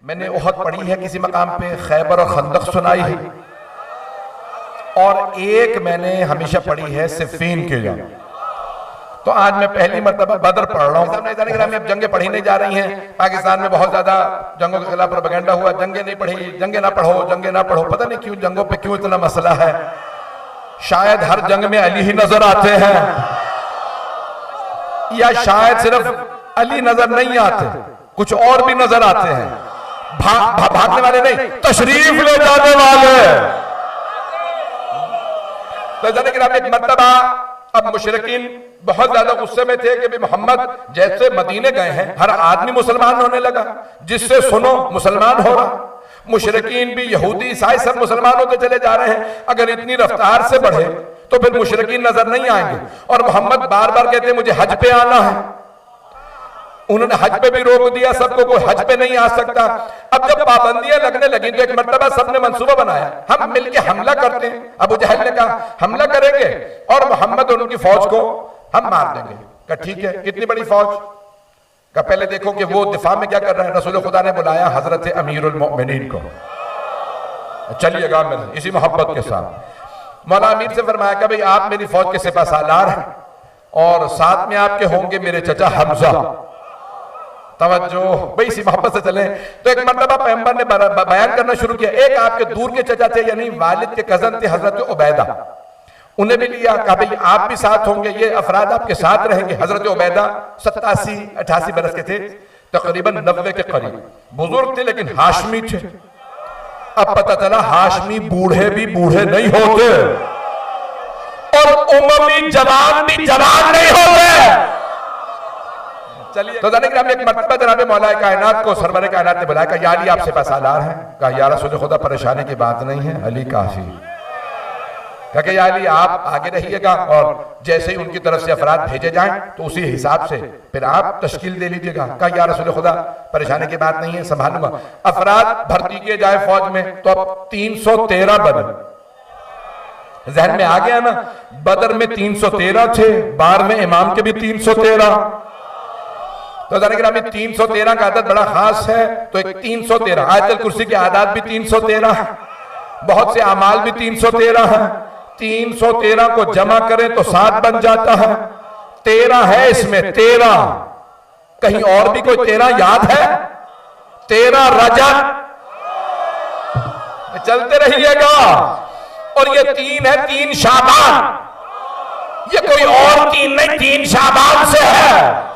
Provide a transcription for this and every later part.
मैंने ओहद पढ़ी है किसी मकाम पे, खैबर और खंदक सुनाई है, और एक मैंने हमेशा पढ़ी है सिफ़ीन की जंग। तो आज मैं पहली मर्तबा बदर पढ़ रहा हूँ। में अब जंगें पढ़ी नहीं जा रही हैं। पाकिस्तान में बहुत ज्यादा जंगों के खिलाफ प्रोपेगेंडा हुआ, जंगें नहीं पढ़ी, जंगें ना पढ़ो, जंगें ना पढ़ो। पता नहीं क्यों जंगों पे क्यों इतना मसला है। शायद हर जंग में अली ही नजर आते हैं, या शायद सिर्फ अली नजर नहीं आते, कुछ और भी नजर आते हैं। भागने वाले नहीं, तशरीफ ले जाने वाले। तो एक मर्तबा अब मुशरिकीन बहुत ज्यादा गुस्से में थे कि भी मोहम्मद जैसे मदीने गए हैं, हर आदमी मुसलमान होने लगा, जिससे सुनो मुसलमान हो रहा। मुशरिकीन भी, यहूदी, ईसाई सब मुसलमान होते चले जा रहे हैं। अगर इतनी रफ्तार से बढ़े तो फिर मुशरिकीन नजर नहीं आएंगे। और मोहम्मद बार बार कहते हैं मुझे हज पे आना है। उन्होंने हज पे भी रोक दिया सबको, कोई हज पे नहीं आ सकता। अब जब पाबंदियां लगने लगी तो एक मर्तबा सबने मंसूबा बनाया, हम मिलके हमला करते हैं। अबू जहल ने कहा हमला करेंगे और मोहम्मद और उनकी फौज को हम मार देंगे। कहा ठीक है, कितनी बड़ी फौज? का पहले देखो कि वो दिफा में क्या कर रहे हैं। रसूल खुदा ने बुलाया हजरत अमीरुल मोमिनीन को, चलिएगा मेरे इसी मोहब्बत के साथ। मौला अमीर से फरमाया कि भाई आप मेरी फौज के सिपा सालार हैं और साथ में आपके होंगे मेरे चचा हमजा। तवज्जो भाई, इसी मोहब्बत से चले। तो एक मर्तबा पैगंबर ने बयान करना शुरू किया। एक आपके दूर के चचा थे, यानी वालिद के कजन थे हजरत उबैदा, उन्हें भी लिया। कहा भाई आप भी साथ होंगे, ये अफराद आपके साथ रहेंगे। हजरत उबैदा 87-88 बरस के थे, तकरीबन 90 के करीब। बुजुर्ग थे लेकिन हाशमी थे। अब पता चला हाशमी बूढ़े भी बूढ़े नहीं होते और उमवी जवान भी जवान नहीं होते। चलिए तो एक मर्तबा जनाब मौला कायनात को सरवर कायनात ने बुलाया। या अली आपसे पासालार हैं? कहा या रसूल खुदा परेशानी की बात नहीं है, अली काफी। कहा या अली आप आगे रहिएगा और जैसे ही उनकी तरफ से अफराद भेजे जाएं तो उसी हिसाब से फिर आप तश्कील दे लीजिएगा। कहा या रसूल खुदा परेशानी की बात नहीं है, संभालूंगा। अफराद भर्ती किए जाए फौज में तो अब 313 बदर जहन में आ गया ना। बदर में 313 थे, बार में इमाम के भी 313। तो 313 का आदत बड़ा खास है। तो एक 313 आयतल कुर्सी की आदात भी 313, बहुत से अमाल भी 313 है। 313 को जमा करें तो 7 बन जाता है। 13 है इसमें, 13 कहीं और भी कोई 13 याद है? 13 रजब, चलते रहिएगा। और ये 3 है 3 शाबान, ये कोई और 3 नहीं, 3 शाबान से है।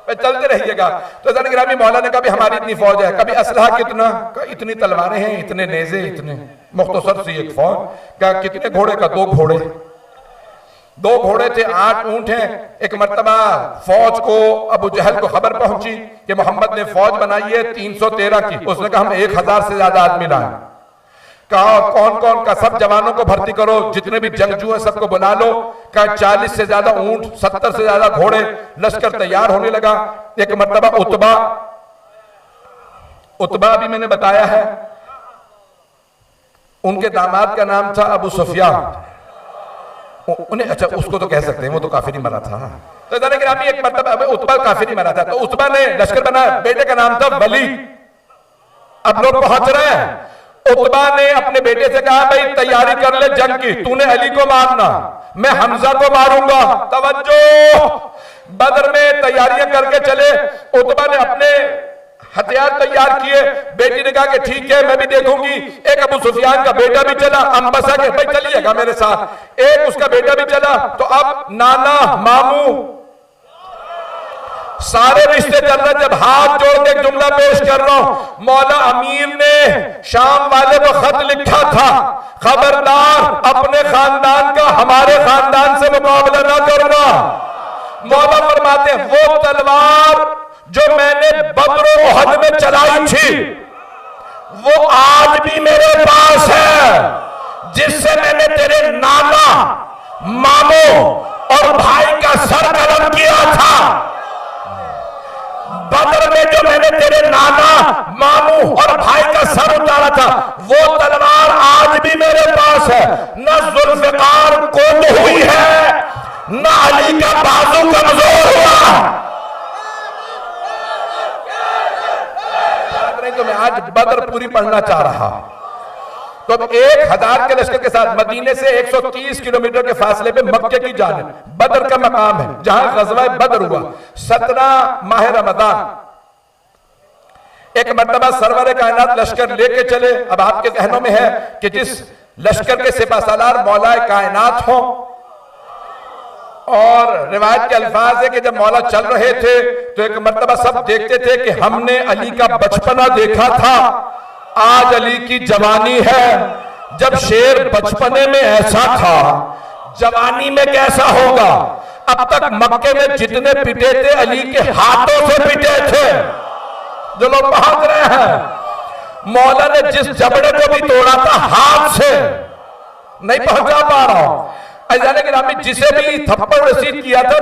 चलते रहिएगा। तो ज़रा मौला ने कहा हमारी इतनी फौज है, कभी असलहा कितना? इतनी तलवारें हैं, इतने नेज़े, इतने मुख्तसर सी एक फौज। क्या कितने घोड़े? का 2 घोड़े। 2 घोड़े थे, 8 ऊंट हैं। एक मर्तबा फौज को अबू जहल को खबर पहुंची कि मोहम्मद ने फौज बनाई है 313 की। उसने कहा हम 1000 से ज्यादा आदमी लाए। कहा कौन कौन? का सब जवानों को भर्ती करो, जितने भी जंगजू हैं सबको बुला लो। कहा 40 से ज्यादा ऊंट, 70 से ज्यादा घोड़े। लश्कर तैयार होने लगा। एक मर्तबा उतबा भी मैंने बताया है, उनके दामाद का नाम था अबू सुफियान। उन्हें अच्छा उसको तो कह सकते हैं, वो तो काफिर ही मरा था। तो एक मर्तबा उतबा काफिर ही मरा था, तो उतबा ने लश्कर बनाया, बेटे का नाम था वलीद। अब लोग पहुंच रहे हैं। उतबा ने अपने बेटे से कहा भाई तैयारी कर ले जंग की, तूने अली को मारना, मैं हमजा को मारूंगा। तवज्जो, बदर में तैयारियां करके चले। उतबा ने अपने हथियार तैयार किए। बेटी ने कहा कि ठीक है मैं भी देखूंगी। एक अबू सुफियान का बेटा भी चला, अंबसा के भाई चलिएगा मेरे साथ। एक उसका बेटा भी चला। तो अब नाना मामू सारे रिश्ते चल रहे। जब हाथ जोड़ के जुमला पेश कर रहा हूं, मौला अमीर ने शाम वाले को खत लिखा था, खबरदार अपने खानदान का हमारे खानदान से मुकाबला ना करना। मौला फरमाते हैं वो तलवार जो मैंने बद्र उहद में चलाई थी वो आज भी मेरे पास है, जिससे मैंने तेरे नाना मामू और भाई का सर कलम किया था। बदर में जो मैंने तेरे नाना मामू और भाई का सर उतारा था वो तलवार आज भी मेरे पास है। न जुल्फिकार कोट हुई है, न अली का बाजू कमजोर हुआ। नहीं तो मैं आज बदर पूरी पढ़ना चाह रहा। तो 1000 के लश्कर के साथ मदीने से 130 किलोमीटर के फासले पे मक्के की जानिब बदर का मकाम है, जहां गज़वा बदर हुआ। 17 माह रमजान एक मर्तबा सरवर कायनात लश्कर लेके चले। अब आपके जहनों में है कि जिस लश्कर के सिपाहसालार मौलाए कायनात हो, और रिवायत के अल्फाज है कि जब मौला चल रहे थे तो एक मर्तबा सब देखते थे कि हमने अली का बचपना देखा था, आज अली की जवानी है। जब शेर बचपने में ऐसा था, जवानी में कैसा होगा? अब तक मक्के में जितने पिटे थे अली के हाथों से पिटे थे। जो लोग पहुंच रहे हैं, मौला ने जिस जबड़े को भी तोड़ा था हाथ से, नहीं पहुंचा पा रहा हूं। अजाने के नाम जिसे भी थप्पड़ रसीद किया था,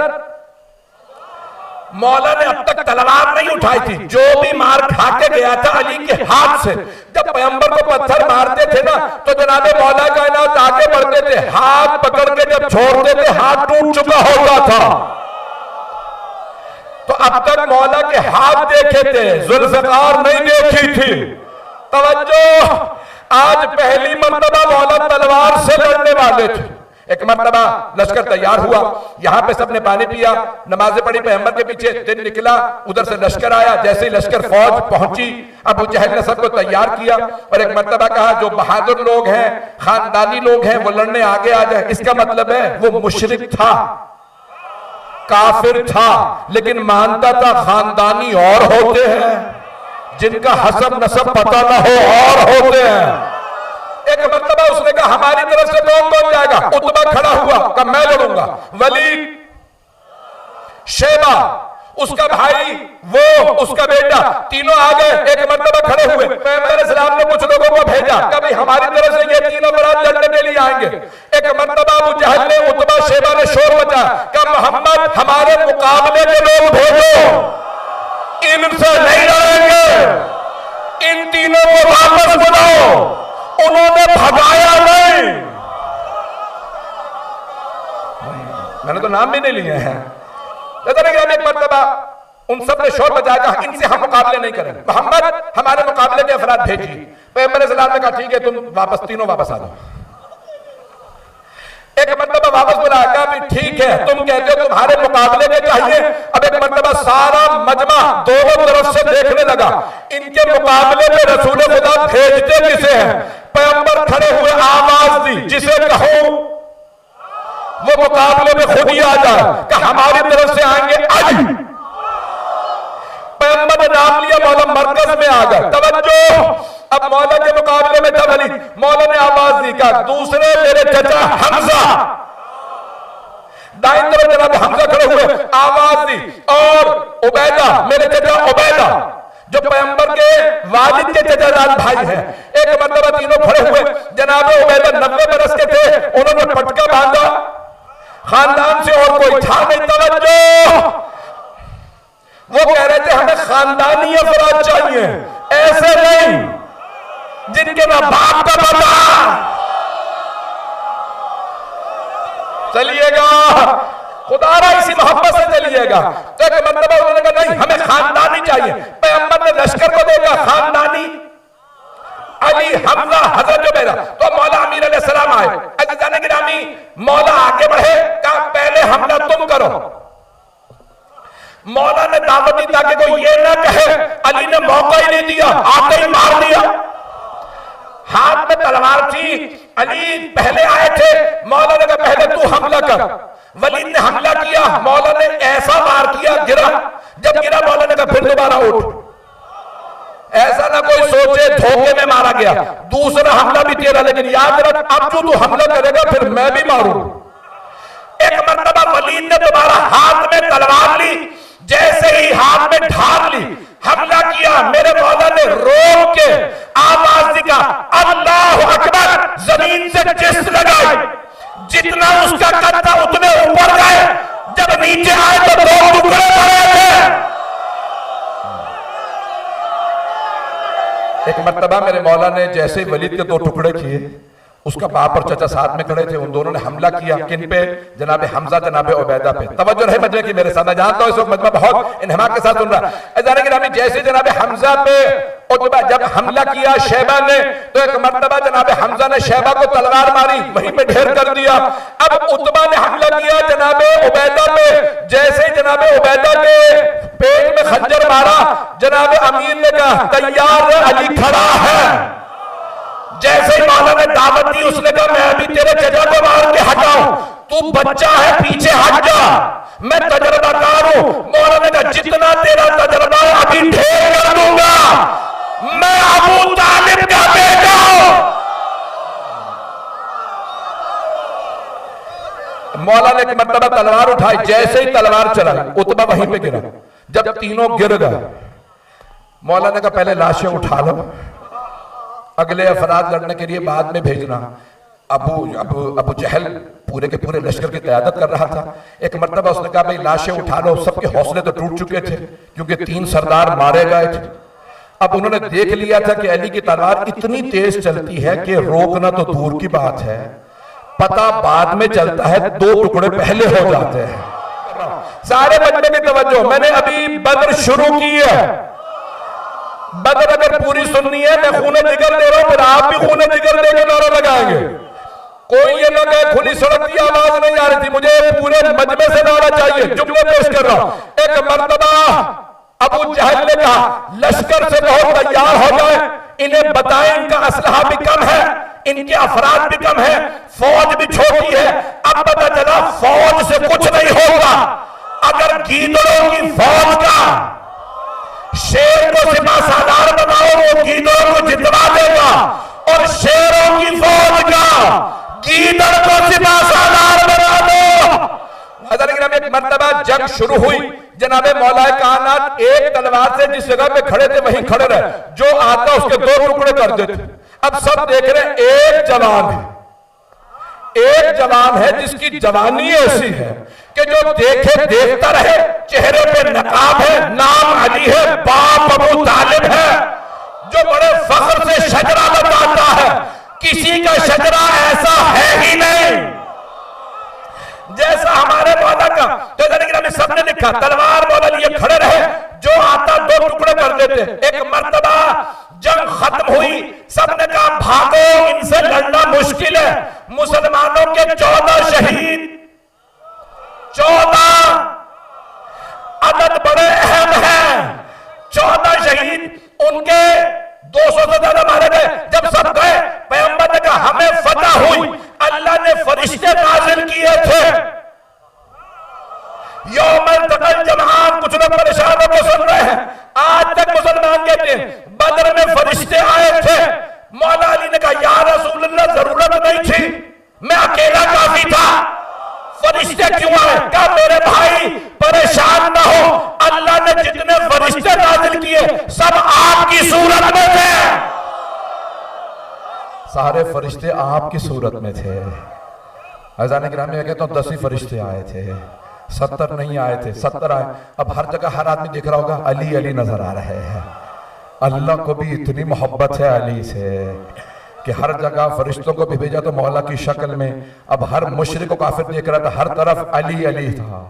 मौला ने अब तक तलवार नहीं उठाई थी। जो भी मार खा के गया था अली के हाथ से। जब पैगंबर को पत्थर मारते थे ना, तो जनाबे मौला कायनात आगे बढ़ते थे, हाथ पकड़ के जब छोड़ते थे हाथ टूट चुका होता था। तो अब तक मौला के हाथ देखे थे, जुल्फ़िकार नहीं देखी थी। तवज्जो, आज पहली मर्तबा मौला तलवार से लड़ने वाले थे। एक मर्तबा लश्कर तैयार हुआ, यहां पे सबने पानी पिया, नमाजें पढ़ी पैगंबर के पीछे, दिन निकला, उधर से लश्कर आया। जैसे ही लश्कर फौज पहुंची, अबू जहल ने सबको तैयार किया और एक मर्तबा कहा जो बहादुर लोग हैं, खानदानी लोग हैं, वो लड़ने आगे आ जाए। इसका मतलब है वो मुशरिक था, काफिर था, लेकिन मानता था खानदानी और होते हैं, जिनका हसब नसब पता ना हो और होते हैं। एक मर्तबा उसने कहा हमारी तरफ से कौन कौन जाएगा? उतबा खड़ा हुआ, कहा मैं लड़ूंगा। वलीद, शेबा, उसका भाई, वो उसका बेटा, तीनों आ गए। एक मर्तबा खड़े हुए, पैगंबर इस्लाम ने कुछ लोगों को भेजा, कभी हमारी तरफ से ये तीनों बरात लड़ने के लिए आएंगे। एक मर्तबा अबू जहल ने, उतबा, शेबा ने शोर मचाया, कहा मोहम्मद हमारे मुकाबले के लोग भेजो, इनसे नहीं लड़ेंगे, इन तीनों को वापस बुलाओ। उन्होंने भगाया नहीं, मैंने तो नाम भी नहीं लिए हैं। एक मर्तबा उन सब ने शोर बजाया, इनसे हम मुकाबले नहीं करेंगे, मोहम्मद हमारे मुकाबले के अफराद भेजिए। पैगंबर इस्लाम ने कहा ठीक है, तुम वापस, तीनों वापस आ जाओ। एक मर्तबा वापस बुलाया, कहा भी ठीक है, तुम कहते हो तुम्हारे मुकाबले में चाहिए। अब एक मर्तबा सारा मजमा दोनों तरफ से देखने लगा, इनके मुकाबले में रसूल खुदा भेजते किसे हैं? पैगंबर खड़े हुए आवाज दी, जिसे कहो वो मुकाबले में खुद ही आ जाए, कि हमारी तरफ से आएंगे आज। पैगंबर ने नाम लिया, मौला मरकज में आ गए। तवज्जो, अब मौला के मुकाबले में था वलीद। मौला ने आवाज दी, कहा दूसरे मेरे चचा हमजा। दाईं तरफ जनाब हमजा खड़े हुए, आवाज दी, और उबैदा, मेरे चचा उबैदा, जो पैगंबर के वालिद के चचाजाद भाई हैं। एक मर्तबा तीनों खड़े हुए, जनाब उबैदा 90 बरस के थे, उन्होंने पटका बांधा, खानदान से और कोई था नहीं। तवज्जो, वो कह रहे थे हमें खानदानी अफराद चाहिए, ऐसे नहीं जिनके ना बाप का पता। चलिएगा, खुदारा इसी मोहब्बत से चलिएगा। तो एक मर्तबा उन्होंने कहा नहीं, हमें खानदानी चाहिए। पैगंबर ने लश्कर को देखा, खानदानी, अली, हमजा, हजरत जुबैदा। तो मौला अमीर अलैहिस्सलाम आए। अज़ीज़ान गिरामी, मौला आगे बढ़े, कहा पहले हमला तुम करो। मौला ने दावत दी ताकि कोई ये ना कहे, अली ने मौका ही नहीं दिया, आते ही मार दिया। हाथ में तलवार थी, अली पहले आए थे। मौला ने कहा पहले तू हमला कर। वलीद ने हमला किया, मौला ने ऐसा मार किया, गिरा। जब गिरा मौला ने कहा फिर दोबारा उठ। ऐसा ना कोई सोचे धोखे में मारा गया, दूसरा हमला भी तेरा, लेकिन याद रख अब जो तू हमला करेगा फिर मैं भी मारूं। एक मर्तबा वलीद ने दोबारा हाथ में तलवार ली, जैसे ही हाथ में ढाल ली, हमला किया। मेरे मौला ने रोक के आवाज दिया, अल्लाहु अकबर। जमीन से जिस लगाई, जितना उसका कद था उतने ऊपर गए। जब नीचे आए तो दो टुकड़े पड़े थे। एक मर्तबा मेरे मौला ने जैसे ही वलीद के दो टुकड़े किए, उसका बाप और चाचा साथ में खड़े थे, उन दोनों ने हमला किया किन पे? जनाब हमजा जनाब उबैदा पे। तवज्जो है मजमे की मेरे साथ, मैं जानता हूं इस वक्त मजमा बहुत इन्हमा के साथ सुन रहा है। जैसे जनाब हमजा पे उतबा जब हमला किया शैबा ने, तो एक मर्तबा जनाब हमजा ने शैबा को तलवार मारी, वहीं पे ढेर कर दिया। अब उतबा ने हमला किया जनाब उबैदा पे, जैसे जनाब उबैदा के पेट में खंजर मारा, जनाब अमीर ने कहा तैयार अली खड़ा है। जैसे ही मौला ने दावत दी, उसने कहा मैं अभी तेरे चचा को मार के हटाऊं, तू बच्चा है पीछे हट जा, मैं तजर्बाकार हूं। मौला ने कहा जितना तेरा तजर्बा अभी ढेर कर दूंगा, मैं अबू तालिब का बेटा हूं। मौला ने एक मर्तबा तलवार उठाई, जैसे ही तलवार चलाई उतबा वहीं पे गिरा। जब तीनों गिर गए, मौला ने कहा पहले लाशें उठा लो, अगले अफराद लड़ने के लिए बाद में भेजना। अबू जहल पूरे के पूरे लश्कर की क़यादत कर रहा था। एक मर्तबा उसने कहा भाई लाशें उठा लो, सबके हौसले तो टूट चुके थे क्योंकि 3 सरदार मारे गए थे। अब उन्होंने देख लिया था कि अली की तलवार इतनी तेज चलती है कि रोकना तो दूर की बात है, पता बाद में चलता है, 2 टुकड़े पहले हो जाते हैं। सारे बंदे की तवज्जो, मैंने अभी बद्र शुरू की है। बद्र अगर पूरी सुननी है, मैं खूने जिगर दे रहा हूं, फिर आप भी खूने जिगर देकर नारा लगाएंगे। कोई ये ना कहे खुली सड़क की आवाज नहीं आ रही थी, मुझे पूरे मजमे से नारा चाहिए। जुमले पेश कर रहा हूं। एक मर्तबा अबू जहल ने कहा लश्कर से बहुत तैयार हो जाए, इन्हें बताएं इनका असलहा भी कम है, इनके अफराद भी कम है, फौज भी छोटी है। अब पता चला फौज से कुछ नहीं होगा, अगर गीदड़ों की फौज का शेर को सिपा सालार बनाओ, वो गीदड़ों को जितवा देगा, और शेरों की फौज का गीदड़ को सिपा सालार बना दो। एक मर्तबा जंग शुरू हुई, जनाबे मौलाए कायनात एक तलवार से जिस जगह पे खड़े थे वहीं खड़े रहे, जो आता उसके 2 टुकड़े कर देते। अब सब देख रहे एक जवान है, एक जवान है जिसकी जवानी ऐसी है कि जो देखे देखता रहे, चेहरे पे नकाब है, नाम अली है, बाप अबू तालिब है, जो बड़े फख्र से शजरा बताता है, किसी का शजरा ऐसा है ही नहीं जैसा हमारे मौला का। तो सबने लिखा तलवार मौला लिए खड़े रहे, जो आता 2 टुकड़े कर देते। एक मर्तबा जंग खत्म हुई, सबने कहा भागो, इनसे लड़ना मुश्किल है। मुसलमानों के 14 शहीद, 14 अदद बड़े अहम हैं, 14 शहीद, उनके 200 से ज्यादा मारे गए। जब सब गए, पैगंबर ने कहा हमें फतह हुई, अल्लाह ने फरिश्ते नाज़िल किए थे। यौमल तक़ल जमआन, कुछ लोग परेशान होकर सुन रहे हैं, आज तक मुसलमान कहते हैं बदर में फरिश्ते आए थे। मौला अली ने कहा या रसूल अल्लाह जरूरत नहीं थी, मैं अकेला काफी था, फरिश्ते क्यों आए? क्या मेरे भाई परेशान ना हो, अल्लाह ने जितने फरिश्ते नाज़िल किए सब आपकी सूरत में थे। सारे फरिश्ते आपकी सूरत में थे। अज़ान गिरामी में कहता हूँ 10 ही फरिश्ते आए थे, 70 नहीं आए थे, 70 आए। अब हर जगह हर आदमी देख रहा होगा अली अली नजर आ रहे हैं। अल्लाह को भी इतनी मोहब्बत है अली से कि हर जगह फरिश्तों को भी भेजा तो मौला की शक्ल में। अब हर मुशरिक को काफिर देख रहा था, हर तरफ अली अली था।